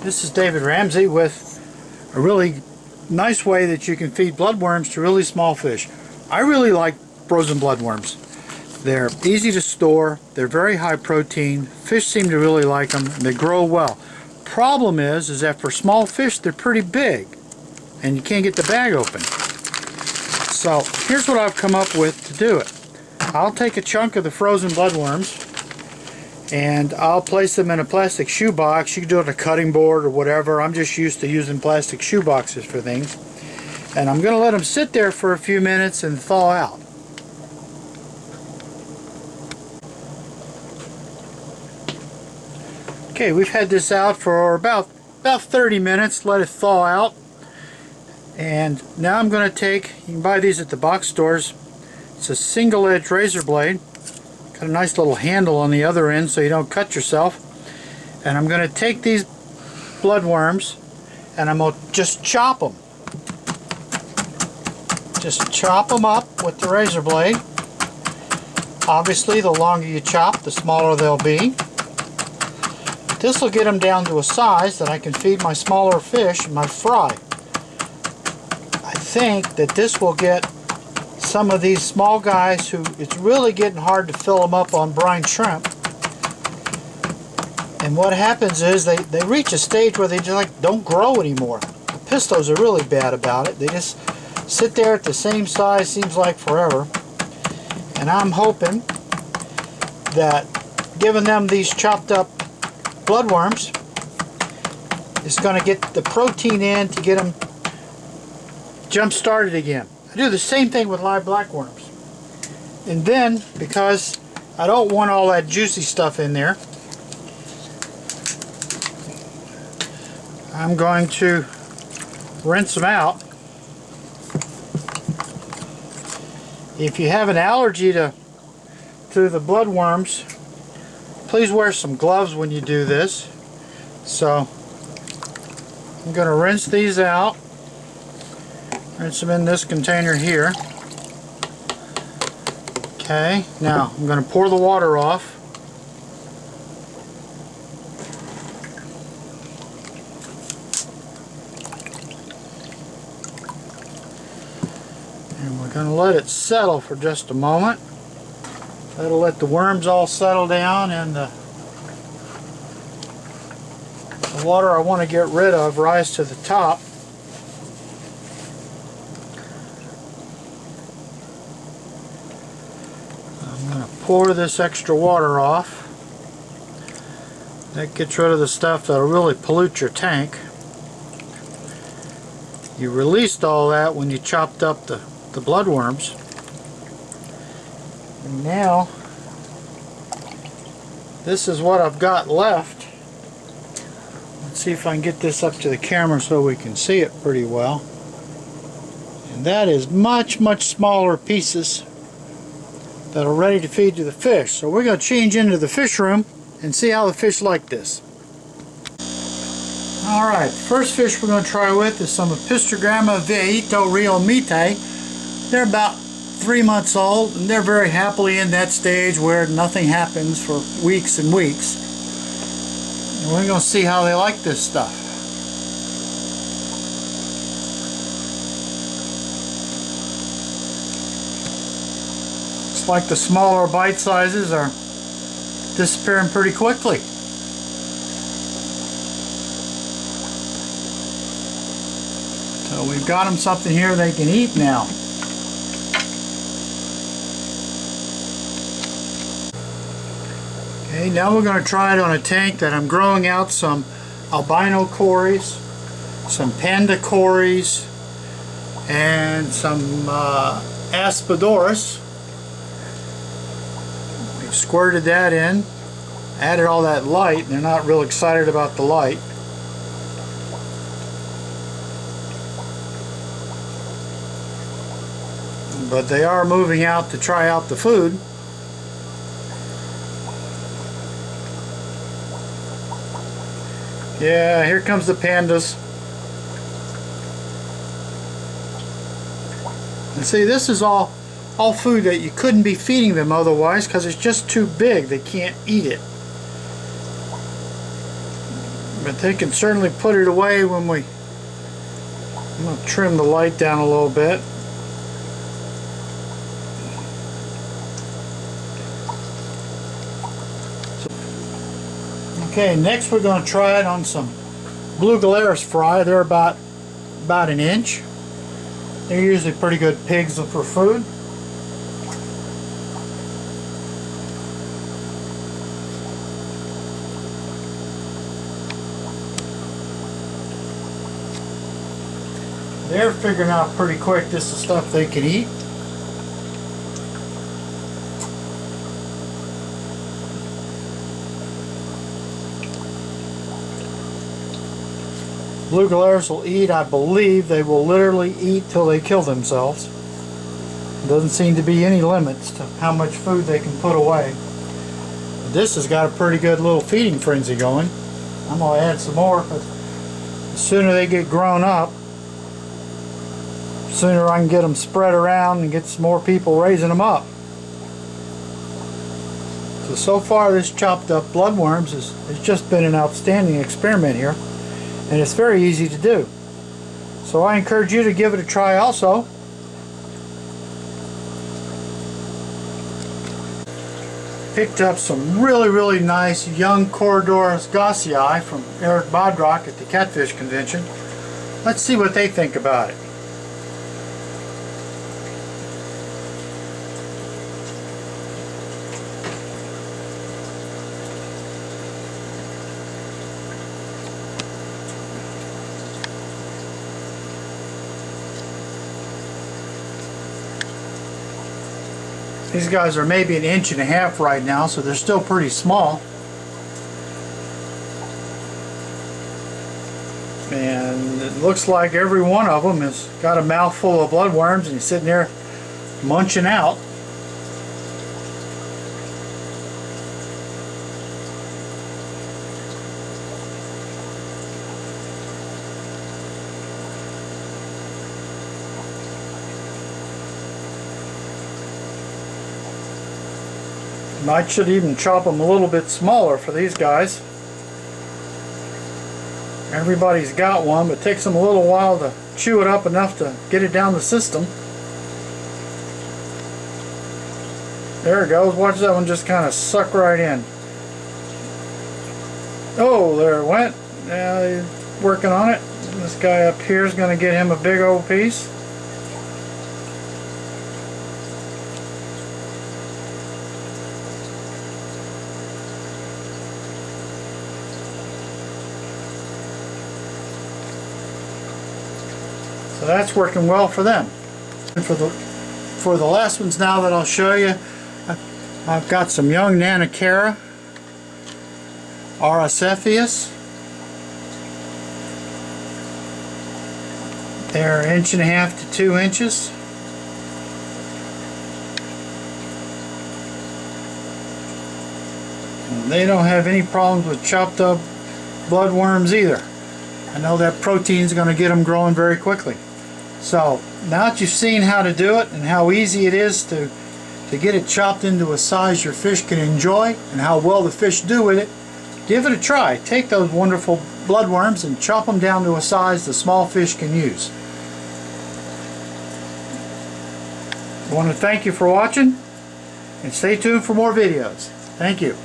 This is David Ramsey with a really nice way that you can feed bloodworms to really small fish. I really like frozen bloodworms. They're easy to store, they're very high protein, fish seem to really like them, and they grow well. Problem is that for small fish they're pretty big and you can't get the bag open. So here's what I've come up with to do it. I'll take a chunk of the frozen bloodworms and I'll place them in a plastic shoe box. You can do it on a cutting board or whatever. I'm just used to using plastic shoe boxes for things. And I'm going to let them sit there for a few minutes and thaw out. Okay, we've had this out for about 30 minutes. Let it thaw out. And now I'm going to take, you can buy these at the box stores. It's a single edge razor blade. Got a nice little handle on the other end so you don't cut yourself. And I'm going to take these bloodworms and I'm going to just chop them. Just chop them up with the razor blade. Obviously the longer you chop, the smaller they'll be. This will get them down to a size that I can feed my smaller fish in my fry. I think that this will get some of these small guys who it's really getting hard to fill them up on brine shrimp. And what happens is they reach a stage where they just like don't grow anymore. The pistos are really bad about it. They just sit there at the same size, seems like forever. And I'm hoping that giving them these chopped up bloodworms is going to get the protein in to get them jump started again. I do the same thing with live blackworms. And then, because I don't want all that juicy stuff in there, I'm going to rinse them out. If you have an allergy to the bloodworms, please wear some gloves when you do this. So I'm going to rinse these out. Rinse them in this container here. Okay, now I'm going to pour the water off. And we're going to let it settle for just a moment. That'll let the worms all settle down and the water I want to get rid of rise to the top. I'm going to pour this extra water off. That gets rid of the stuff that'll really pollute your tank. You released all that when you chopped up the bloodworms. And now this is what I've got left. Let's see if I can get this up to the camera so we can see it pretty well. And that is much smaller pieces that are ready to feed to the fish. So we're going to change into the fish room and see how the fish like this. Alright, first fish we're going to try with is some Epistogramma Veito Rio Mite. They're about 3 months old and they're very happily in that stage where nothing happens for weeks and weeks. And we're going to see how they like this stuff. Looks like the smaller bite sizes are disappearing pretty quickly. So we've got them something here they can eat now. Okay, now we're going to try it on a tank that I'm growing out some albino cories, some panda cories, and some aspidoris. We've squirted that in, added all that light, and they're not real excited about the light. But they are moving out to try out the food. Yeah, here comes the pandas. And see, this is all food that you couldn't be feeding them otherwise because it's just too big. They can't eat it. but they can certainly put it away when we... I'm going to trim the light down a little bit. Okay, next we're going to try it on some blue Galeris fry. They're about an inch. They're usually pretty good pigs for food. They're figuring out pretty quick this is stuff they can eat. Blue Galeris will eat, I believe they will literally eat till they kill themselves. Doesn't seem to be any limits to how much food they can put away. This has got a pretty good little feeding frenzy going. I'm going to add some more, but the sooner they get grown up, the sooner I can get them spread around and get some more people raising them up. So far this chopped up bloodworms has just been an outstanding experiment here. And it's very easy to do. So I encourage you to give it a try also. Picked up some really nice young Corydoras gossii from Eric Bodrock at the Catfish Convention. Let's see what they think about it. These guys are maybe 1.5 inches right now, so they're still pretty small. And it looks like every one of them has got a mouthful of bloodworms and he's sitting there munching out. I should even chop them a little bit smaller for these guys. Everybody's got one, but it takes them a little while to chew it up enough to get it down the system. There it goes. Watch that one just kind of suck right in. Oh, there it went. Now he's working on it. This guy up here is going to get him a big old piece. So that's working well for them. And for the last ones now that I'll show you, I've got some young Nanocara, Aracephalus. They're 1.5 to 2 inches. And they don't have any problems with chopped up bloodworms either. I know that protein is going to get them growing very quickly. So now that you've seen how to do it and how easy it is to get it chopped into a size your fish can enjoy and how well the fish do with it, give it a try. Take those wonderful bloodworms and chop them down to a size the small fish can use. I want to thank you for watching and stay tuned for more videos. Thank you.